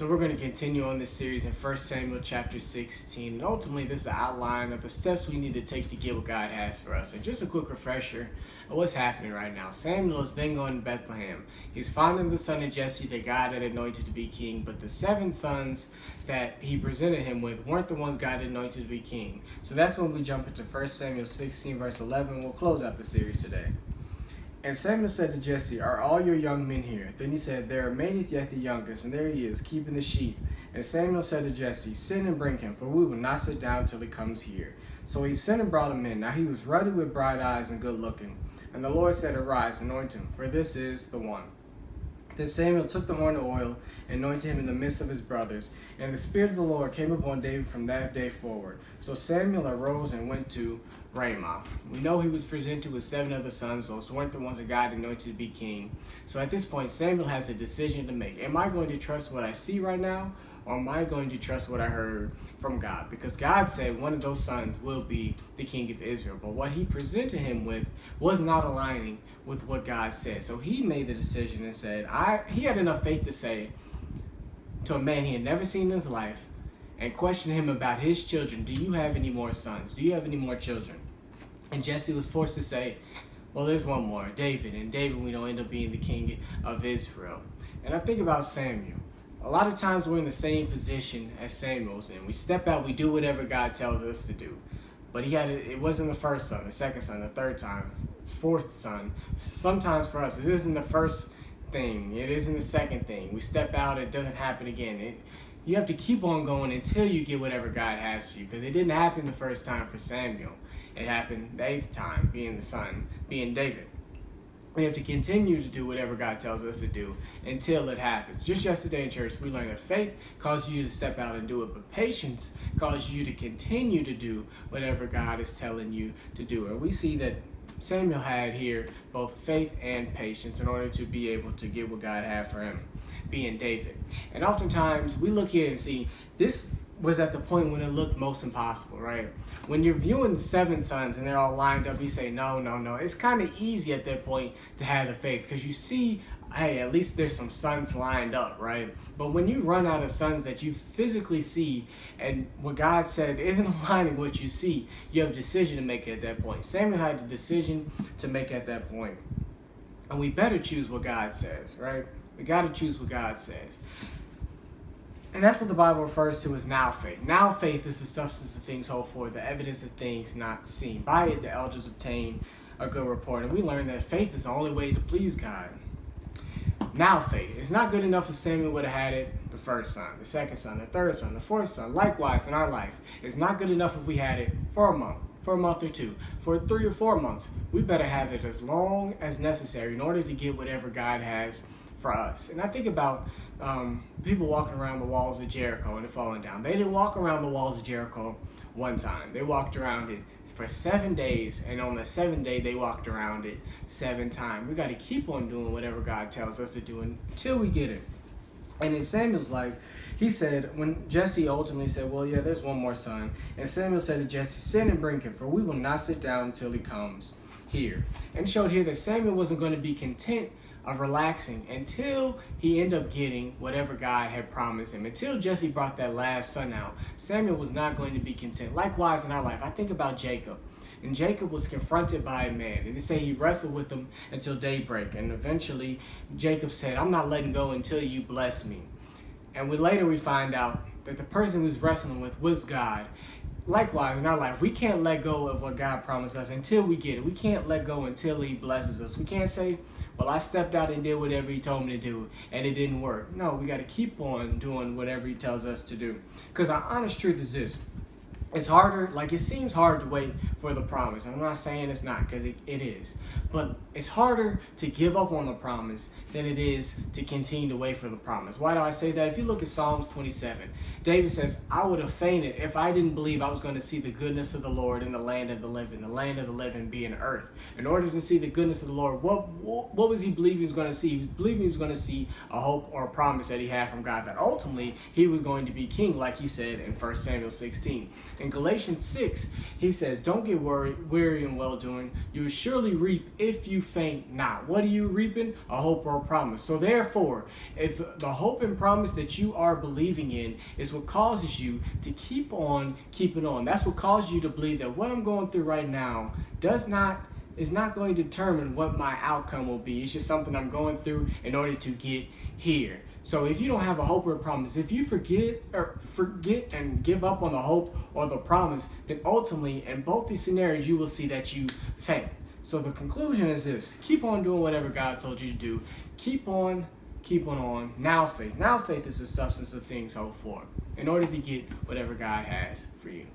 So we're going to continue on this series in 1 Samuel chapter 16. And ultimately, this is an outline of the steps we need to take to get what God has for us. And just a quick refresher of what's happening right now. Samuel is then going to Bethlehem. He's finding the son of Jesse that God had anointed to be king. But the 7 sons that he presented him with weren't the ones God had anointed to be king. So that's when we jump into 1 Samuel 16 verse 11. We'll close out the series today. And Samuel said to Jesse, "Are all your young men here?" Then he said, "There remaineth yet the youngest, and there he is, keeping the sheep." And Samuel said to Jesse, "Send and bring him, for we will not sit down till he comes here." So he sent and brought him in. Now he was ruddy with bright eyes and good looking. And the Lord said, "Arise, anoint him, for this is the one." Then Samuel took the horn of oil and anointed him in the midst of his brothers. And the Spirit of the Lord came upon David from that day forward. So Samuel arose and went to Ramah. We know he was presented with 7 other sons. Those weren't the ones that God anointed to be king. So at this point, Samuel has a decision to make. Am I going to trust what I see right now, or am I going to trust what I heard from God? Because God said one of those sons will be the king of Israel. But what he presented him with was not aligning with what God said. So he made the decision and said, he had enough faith to say to a man he had never seen in his life and question him about his children, "Do you have any more sons? Do you have any more children?" And Jesse was forced to say, "Well, there's one more, David." And David, we know, ended up being the king of Israel. And I think about Samuel. A lot of times we're in the same position as Samuel's in. We step out, we do whatever God tells us to do. But it wasn't the first son, the second son, the third time, fourth son. Sometimes for us, it isn't the first thing. It isn't the second thing. We step out, it doesn't happen again. You have to keep on going until you get whatever God has for you. Because it didn't happen the first time for Samuel. It happened the 8th time, being the son, being David. We have to continue to do whatever God tells us to do until it happens. Just yesterday in church, we learned that faith causes you to step out and do it, but patience causes you to continue to do whatever God is telling you to do. And we see that Samuel had here both faith and patience in order to be able to get what God had for him, being David. And oftentimes, we look here and see this was at the point when it looked most impossible, right? When you're viewing 7 sons and they're all lined up, you say, no. It's kind of easy at that point to have the faith because you see, hey, at least there's some sons lined up, right? But when you run out of sons that you physically see and what God said isn't aligning with what you see, you have a decision to make at that point. Samuel had the decision to make at that point. And we better choose what God says, right? We got to choose what God says. And that's what the Bible refers to as now faith. Now faith is the substance of things hoped for, the evidence of things not seen. By it, the elders obtain a good report. And we learn that faith is the only way to please God. Now faith. It's not good enough if Samuel would have had it the first son, the second son, the third son, the fourth son. Likewise, in our life, it's not good enough if we had it for a month or 2, for 3 or 4 months. We better have it as long as necessary in order to get whatever God has for us. And I think about people walking around the walls of Jericho and it falling down. They didn't walk around the walls of Jericho one time. They walked around it for 7 days, and on the 7th day they walked around it 7 times. We got to keep on doing whatever God tells us to do until we get it. And in Samuel's life, he said, when Jesse ultimately said, "Well, yeah, there's one more son," and Samuel said to Jesse, "Send and bring him, for we will not sit down until he comes here." And it showed here that Samuel wasn't going to be content of relaxing until he ended up getting whatever God had promised him. Until Jesse brought that last son out, Samuel was not going to be content. Likewise in our life, I think about Jacob. And Jacob was confronted by a man. And they say he wrestled with him until daybreak. And eventually, Jacob said, "I'm not letting go until you bless me." And later we find out that the person he was wrestling with was God. Likewise, in our life, we can't let go of what God promised us until we get it. We can't let go until he blesses us. We can't say, "Well, I stepped out and did whatever he told me to do, and it didn't work." No, we got to keep on doing whatever he tells us to do. Because our honest truth is this. It's harder, it seems hard to wait for the promise. I'm not saying it's not, because it is. But it's harder to give up on the promise than it is to continue to wait for the promise. Why do I say that? If you look at Psalms 27, David says, "I would have fainted if I didn't believe I was going to see the goodness of the Lord in the land of the living being earth." In order to see the goodness of the Lord, what was he believing he was going to see? He was believing he was going to see a hope or a promise that he had from God, that ultimately he was going to be king, like he said in 1 Samuel 16. In Galatians 6, he says, "Don't get weary in well doing. You will surely reap if you faint not. What are you reaping? A hope or a promise. So therefore, if the hope and promise that you are believing in is what causes you to keep on keeping on, that's what causes you to believe that what I'm going through right now is not going to determine what my outcome will be. It's just something I'm going through in order to get here. So if you don't have a hope or a promise, if you forget and give up on the hope or the promise, then ultimately in both these scenarios you will see that you faint. So the conclusion is this: keep on doing whatever God told you to do. Keep on on. Now faith is the substance of things hoped for, in order to get whatever God has for you.